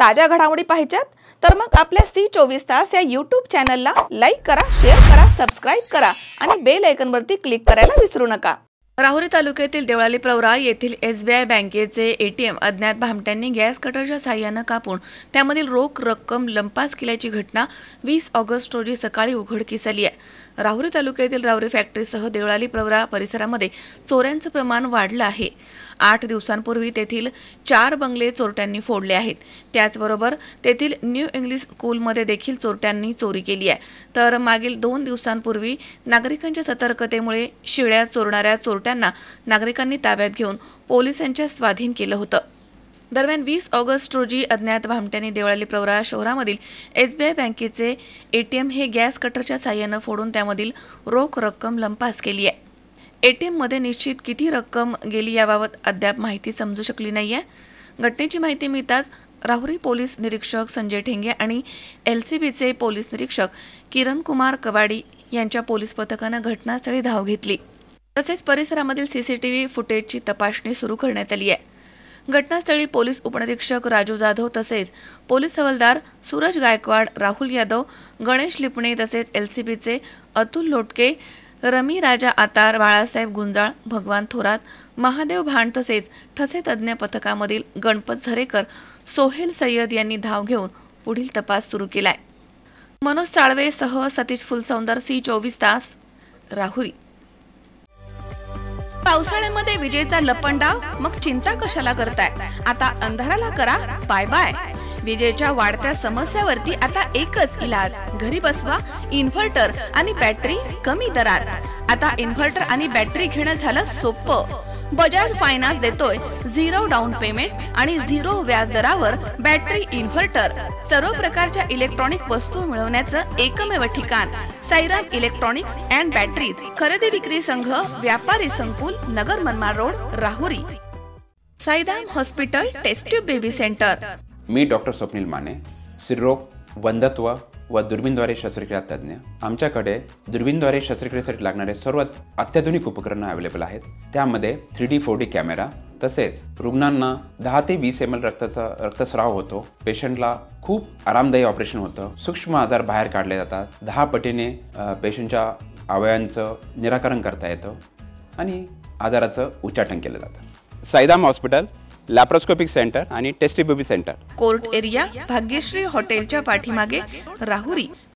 ताज्या घडामोडी पाहिजेत तर मग आपल्या C24 तास या YouTube चॅनलला लाईक करा, शेअर करा, सबस्क्राइब करा आणि बेल आयकॉनवरती क्लिक करायला विसरू नका। राहुरी तालुक्यातील देवळाली प्रवरा येथील SBI बँकेचे ATM अज्ञात भामट्यांनी गॅस कटरच्या साहाय्याने कापून त्यामधील रोख रक्कम लंपास केल्याची घटना 20 ऑगस्ट रोजी सकाळी उघडकीस आली आहे। राहुरी तालुक्यातील राहुरी फॅक्टरीसह देवळाली प्रवरा परिसरामध्ये चोऱ्यांचे प्रमाण वाढले आहे। 8 दिवसांपूर्वी तेथील 4 बंगले चोरट्यांनी फोडले आहेत। त्याचबरोबर तेथील न्यू इंग्लिश स्कूलमध्ये देखील चोरट्यांनी चोरी केली आहे। तर मागील 2 दिवसांपूर्वी नागरिकांच्या सतर्कतेमुळे शिळ्या चोरणाऱ्या चोरट्यांना नागरिकांनी ताब्यात घेऊन पोलिसांच्या स्वाधीन केलं होतं। दरम्यान 20 ऑगस्ट रोजी अज्ञात भामट्यांनी देवळाली प्रवरा शहरामधील SBI बँकेचे ATM हे गॅस कटरच्या साहाय्याने फोडून त्यामधील रोख रक्कम लंपास केली आहे। ATM मध्ये निश्चित किती रक्कम गेली याबाबत अद्याप माहिती समजू शकली नाहीये। घटनेची माहिती मिळताच राहुरी पोलीस निरीक्षक संजय ठेंगे आणि LCBचे पोलीस निरीक्षक किरण कुमार कवाडी यांच्या पोलीस पथकाने घटनास्थळी धाव घेतली। तसेच परिसरामधील CCTV फुटेजची तपासणी सुरू करण्यात आली आहे। घटनास्थळी पोलीस उपनिरीक्षक राजू जाधव तसेच पोलीस हवालदार सूरज गायकवाड, राहुल यादव, गणेश लिपणे तसेच LCBचे अतुल लोटके, रमी राजा आतार, बाळासाहेब गुंजाळ, भगवान थोरात, महादेव भांड तसेच ठसे तज्ञ पथकामधील गणपत झरेकर, सोहेल सय्यद यांनी धाव घेऊन पुढील तपास सुरू केलाय। मनोज साळवे सह सतीश फुलसौंदर, C24 तास, राहुरी। पावसाळ्यामध्ये विजेचा लपंडाव, मग चिंता कशाला करताय? आता अंधाराला करा बाय बाय। विजेच्या वाढत्या समस्यावरती आता एकच इलाज, घरी बसवा इन्व्हर्टर आणि बॅटरी कमी दरात। आता इन्व्हर्टर आणि बॅटरी घेणं झालं सोपं। बजाज फायनान्स देतोय 0 डाऊन पेमेंट आणि 0 व्याज दरावर बॅटरी इन्व्हर्टर। सर्व प्रकारच्या इलेक्ट्रॉनिक वस्तू मिळवण्याचं एकमेव ठिकाण साईराम इलेक्ट्रॉनिक्स अँड बॅटरीज, खरेदी विक्री संघ, व्यापारी संकुल, Nagar Manmad road, Rahuri. Sairam hospital test tube baby centre. मी डॉक्टर स्वप्नील माने, स्त्रीरोग, वंध्यत्व व दुर्बीणद्वारे शस्त्रक्रिया तज्ञ। आमच्याकडे दुर्बीणद्वारे शस्त्रक्रियेसाठी लागणारे सर्व अत्याधुनिक उपकरणं अवेलेबल आहेत। त्यामध्ये 3D 4D कॅमेरा, तसेच रुग्णांना 10 ते 20 ml रक्तस्राव होतो। पेशंटला खूप आरामदायी ऑपरेशन होतं। सूक्ष्म आजार बाहेर काढले जातात। 10 पटीने पेशंटच्या अवयवांचं निराकरण करता येतं आणि आजाराचं उच्चाटन केलं जातं। साईराम हॉस्पिटल, लॅप्रोस्कोपिक सेंटर आणि test tube baby centre, court area, Bhagyashree हॉटेलच्या पाठीमागे, राहुरी।